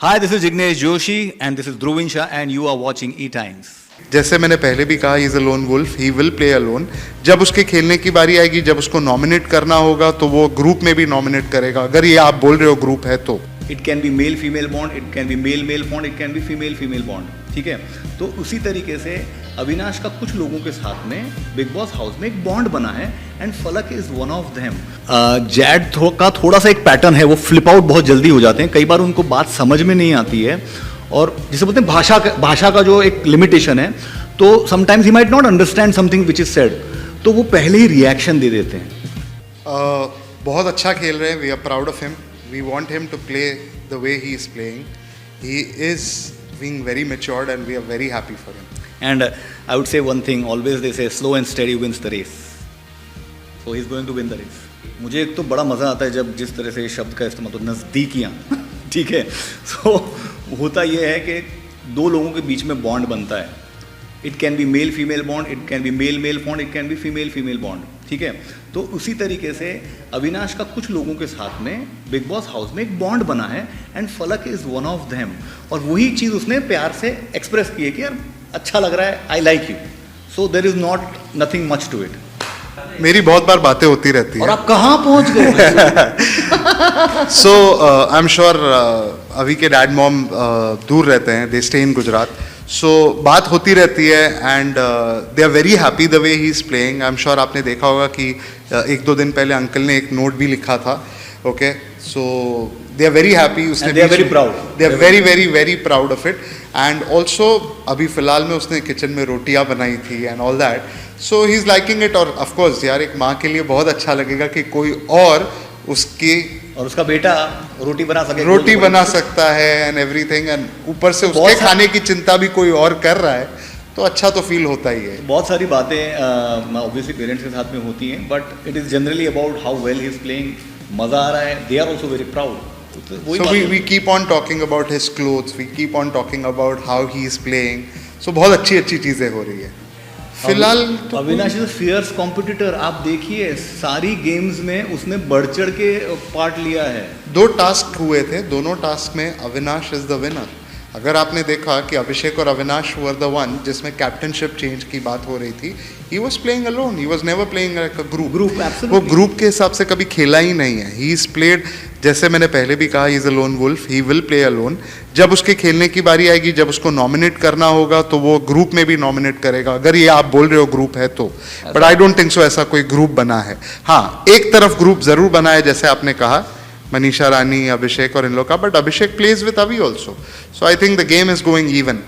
Hi, this is Jignesh Joshi and this is Dhruvin Shah and you are watching E-Times. जैसे मैंने पहले भी कहा, is a lone wolf, he will play alone. जब उसके खेलने की बारी आएगी, जब उसको नॉमिनेट करना होगा तो वो ग्रुप में भी नॉमिनेट करेगा. अगर ये आप बोल रहे हो ग्रुप है तो It can be male-female bond, it can be male-male bond, it can be female-female bond. ठीक है, तो उसी तरीके से अविनाश का कुछ लोगों के साथ में बिग बॉस हाउस में एक बॉन्ड बना है एंड फलक is one of them. Z का थोड़ा सा एक पैटर्न है, वो फ्लिप आउट बहुत जल्दी हो जाते हैं. कई बार उनको बात समझ में नहीं आती है और जिसे बोलते हैं भाषा का जो एक लिमिटेशन है, तो sometimes he might not understand something which is said, तो वो पहले ही रिएक्शन दे देते हैं. बहुत अच्छा खेल रहे हैं. We are proud of him. We want him to play the way he is playing. He is being very matured and we are very happy for him. And I would say one thing, always they say slow and steady wins the race. So he's going to win the race. मुझे एक तो बड़ा मज़ा आता है जब जिस तरह से शब्द का इस्तेमाल, तो नज़दीकियाँ ठीक है. So होता ये है कि दो लोगों के बीच में बॉन्ड बनता है. It can be male female bond, it can be male male bond, it can be female female bond. ठीक है, तो उसी तरीके से अविनाश का कुछ लोगों के साथ में बिग बॉस हाउस में एक बॉन्ड बना है एंड फलक इज़ वन ऑफ देम. और वही चीज़ उसने प्यार से एक्सप्रेस की है कि यार अच्छा लग रहा है, I like you. So there is not nothing much to it. मेरी बहुत बार बातें होती रहती है. और आप कहाँ पहुँच गए? सो आई एम श्योर अभी के डैड मॉम दूर रहते हैं, दे स्टे इन गुजरात. सो बात होती रहती है and they are very happy the way he is playing. I am sure आपने देखा होगा कि एक दो दिन पहले अंकल ने एक नोट भी लिखा था. Okay, so they are very happy. उसने they are very proud. They are very very very proud of it. And also अभी फिलहाल में उसने किचन में रोटियां बनाई थी and all that. So he is liking it. और of course यार एक माँ के लिए बहुत अच्छा लगेगा कि कोई और उसका बेटा रोटी बना सकता है and everything, and ऊपर से उसके खाने की चिंता भी कोई और कर रहा है, तो अच्छा तो फील होता ही है. बहुत सारी बातें ऑब्वियसली पेरेंट्स के साथ में होती हैं, but it is generally about how well he is playing. मज़ा आ रहा है. They are also very proud. So we keep on talking about his clothes, we keep on talking about how he is playing. So बहुत अच्छी चीज़ें हो रही है फिलहाल. तो अविनाश इज फियर्स कॉम्पिटिटर. आप देखिए सारी गेम्स में उसने बढ़ चढ़ के पार्ट लिया है. 2 टास्क हुए थे, दोनों टास्क में अविनाश इज द विनर. अगर आपने देखा कि अभिषेक और अविनाश वर द वन जिसमें कैप्टनशिप चेंज की बात हो रही थी, he was playing alone, he was never playing like a group. वो ग्रुप के हिसाब से कभी खेला ही नहीं है. ही इज प्लेड, जैसे मैंने पहले भी कहा, is a lone wolf, he will play alone. जब उसके खेलने की बारी आएगी, जब उसको नॉमिनेट करना होगा तो वो ग्रुप में भी नॉमिनेट करेगा. अगर ये आप बोल रहे हो ग्रुप है तो, but I don't think so ऐसा कोई ग्रुप बना है. हाँ, एक तरफ ग्रुप जरूर बना है, जैसे आपने कहा मनीषा रानी, अभिषेक और इन लोग का, बट अभिषेक प्लेज विद अभी also. So I think the game is going even.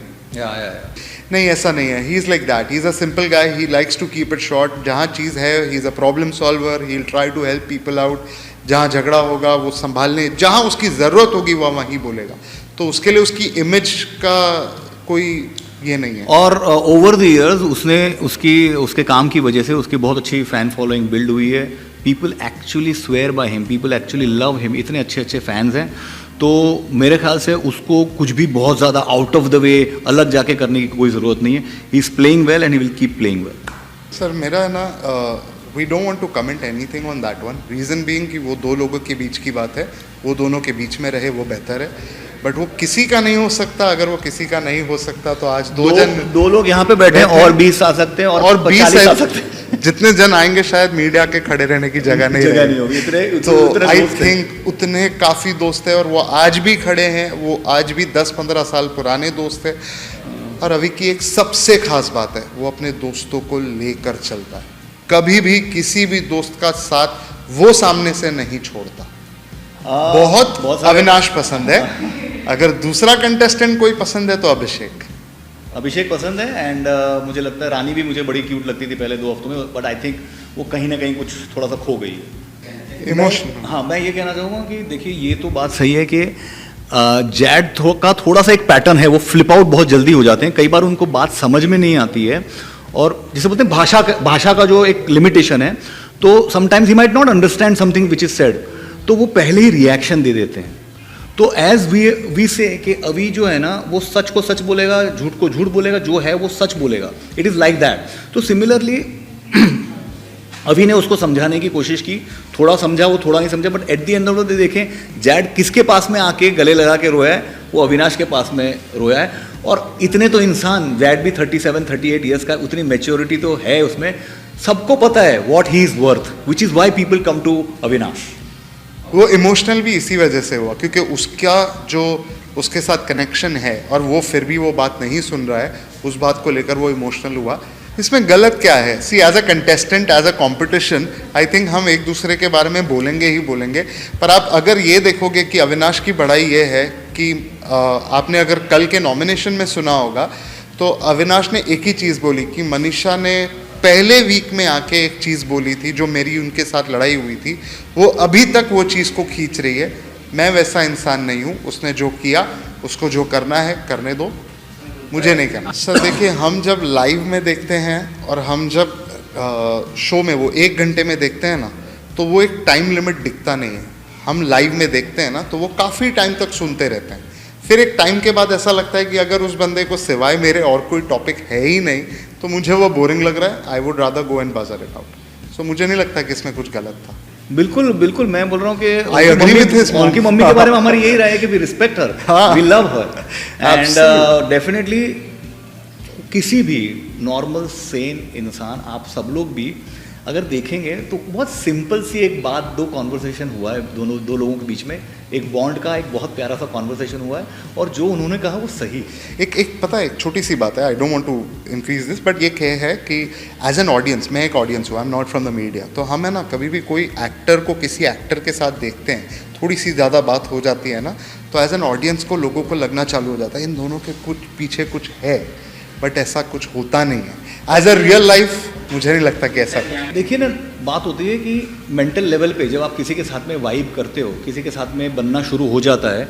नहीं, ऐसा नहीं है. He is like that. He is a simple guy. He likes to keep it short. जहाँ चीज़ है, he is a problem solver. He will try to help people out. जहाँ झगड़ा होगा वो संभालने, जहाँ उसकी ज़रूरत होगी वह वहीं बोलेगा. तो उसके लिए उसकी इमेज का कोई ये नहीं है. और ओवर द इयर्स उसके काम की वजह से उसकी बहुत अच्छी फैन फॉलोइंग बिल्ड हुई है. People actually swear by him, people actually love him. इतने अच्छे फैंस हैं, तो मेरे ख्याल से उसको कुछ भी बहुत ज़्यादा आउट ऑफ द वे अलग जाके करने की कोई ज़रूरत नहीं है. He is playing well and he will keep playing well. Sir मेरा है ना, we don't want to comment anything on that one. Reason being कि वो 2 लोगों के बीच की बात है, वो दोनों के बीच में रहे वो बेहतर है. बट वो किसी का नहीं हो सकता. अगर वो किसी का नहीं हो सकता तो आज दो लोग यहाँ पे बैठे हैं और 20 आ सकते हैं और 20 आ सकते हैं. जितने जन आएंगे शायद मीडिया के खड़े रहने की जगह नहीं होगी. तो आई थिंक उतने काफ़ी दोस्त हैं और वो आज भी खड़े हैं. वो आज भी 10-15 साल पुराने दोस्त हैं. और अभी की एक सबसे खास बात है, वो अपने दोस्तों को लेकर चलता है. कभी भी किसी भी दोस्त का साथ वो सामने से नहीं छोड़ता. बहुत अविनाश पसंद है. अगर दूसरा कंटेस्टेंट कोई पसंद है तो अभिषेक पसंद है. एंड मुझे लगता है रानी भी मुझे बड़ी क्यूट लगती थी पहले 2 हफ्तों में, बट आई थिंक वो कहीं ना कहीं कुछ थोड़ा सा खो गई है इमोशन. हाँ, मैं ये कहना चाहूँगा कि देखिए ये तो बात सही है कि जैड का थोड़ा सा एक पैटर्न है, वो फ्लिप आउट बहुत जल्दी हो जाते हैं. कई बार उनको बात समझ में नहीं आती है और जिसे बोलते हैं भाषा का जो एक लिमिटेशन है, तो sometimes he might not understand something which is said, तो वो पहले ही रिएक्शन दे देते हैं. तो एज वी से कि अभी जो है ना, वो सच को सच बोलेगा, झूठ को झूठ बोलेगा, जो है वो सच बोलेगा. It is like that. तो सिमिलरली अभी ने उसको समझाने की कोशिश की, थोड़ा समझा, वो थोड़ा नहीं समझा, but at the end of the day देखें जैड किसके पास में आके गले लगा के रोया है, वो अविनाश के पास में रोया है। और इतने तो इंसान, जैड भी 37-38 ईयर्स का, उतनी मैच्योरिटी तो है उसमें, सबको पता है what he is worth, which is why people come to Avinash. वो इमोशनल भी इसी वजह से हुआ क्योंकि उसका जो उसके साथ कनेक्शन है और वो फिर भी वो बात नहीं सुन रहा है, उस बात को लेकर वो इमोशनल हुआ। इसमें गलत क्या है? See as a contestant, as a competition, I think हम एक दूसरे के बारे में बोलेंगे ही बोलेंगे। पर आप अगर ये देखोगे कि अविनाश की बड़ाई ये है कि आपने अगर कल के नॉमिनेशन में सुना होगा तो अविनाश ने एक ही चीज़ बोली कि मनीषा ने पहले वीक में आके एक चीज़ बोली थी जो मेरी उनके साथ लड़ाई हुई थी, वो अभी तक वो चीज़ को खींच रही है। मैं वैसा इंसान नहीं हूँ, उसने जो किया उसको जो करना है करने दो, मुझे नहीं करना। सर देखिए, हम जब लाइव में देखते हैं और हम जब शो में वो 1 घंटे में देखते हैं ना, तो वो एक टाइम लिमिट दिखता नहीं है। हम लाइव में देखते हैं ना तो वो काफ़ी टाइम तक सुनते रहते हैं, फिर एक टाइम के बाद ऐसा लगता है कि अगर उस बंदे को सिवाय मेरे और कोई टॉपिक है ही नहीं तो मुझे वो बोरिंग लग रहा है। I would rather go and बाजार इट आउट। सो मुझे नहीं लगता कि इसमें कुछ गलत था। बिल्कुल बिल्कुल, मैं बोल रहा हूँ कि I agree with his mom. उनकी मम्मी के बारे में हमारी यही राय है कि we respect her, we love her, and definitely किसी भी नॉर्मल सेन इंसान, आप सब लोग भी अगर देखेंगे तो बहुत सिंपल सी एक बात, 2 कॉन्वर्सेशन हुआ है दो लोगों के बीच में, एक बॉन्ड का एक बहुत प्यारा सा कॉन्वर्सेशन हुआ है, और जो उन्होंने कहा वो सही। एक पता है, एक छोटी सी बात है, I don't want to increase this, but ये क्या है कि एज एन ऑडियंस, मैं एक ऑडियंस हूँ, I am not from the media, तो हम है ना कभी भी कोई एक्टर को किसी एक्टर के साथ देखते हैं, थोड़ी सी ज़्यादा बात हो जाती है ना, तो एज एन ऑडियंस को लोगों को लगना चालू हो जाता है इन दोनों के कुछ पीछे कुछ है, बट ऐसा कुछ होता नहीं है। एज अ रियल लाइफ मुझे नहीं लगता कि ऐसा है। देखिए ना, बात होती है कि मेंटल लेवल पे जब आप किसी के साथ में वाइब करते हो, किसी के साथ में बनना शुरू हो जाता है,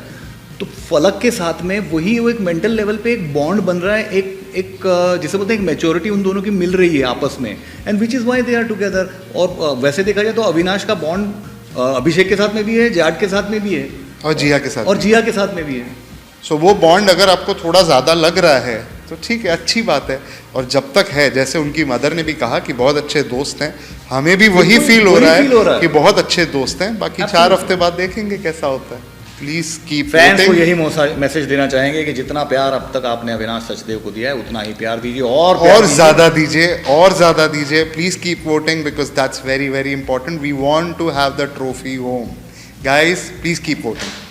तो फलक के साथ में वही वो एक मेंटल लेवल पे एक बॉन्ड बन रहा है, एक जिसे बोलते हैं एक मैच्योरिटी उन दोनों की मिल रही है आपस में, and which is why they are together. और वैसे देखा जाए तो अविनाश का बॉन्ड अभिषेक के साथ में भी है, जाट के साथ में भी है, और जिया के साथ, और जिया के साथ में भी है। सो वो बॉन्ड अगर आपको थोड़ा ज़्यादा लग रहा है तो ठीक है, अच्छी बात है। और जब तक है, जैसे उनकी मदर ने भी कहा कि बहुत अच्छे दोस्त हैं, हमें भी वही फील हो रहा है कि बहुत अच्छे दोस्त हैं। बाकी 4 हफ्ते बाद देखेंगे कैसा होता है। प्लीज कीप फैंस को यही मैसेज देना चाहेंगे कि जितना प्यार अब तक आपने अविनाश सचदेव को दिया है उतना ही प्यार दीजिए, और ज़्यादा दीजिए, और ज़्यादा दीजिए। Please keep voting because that's very very important. We want to have the trophy home guys, please keep voting.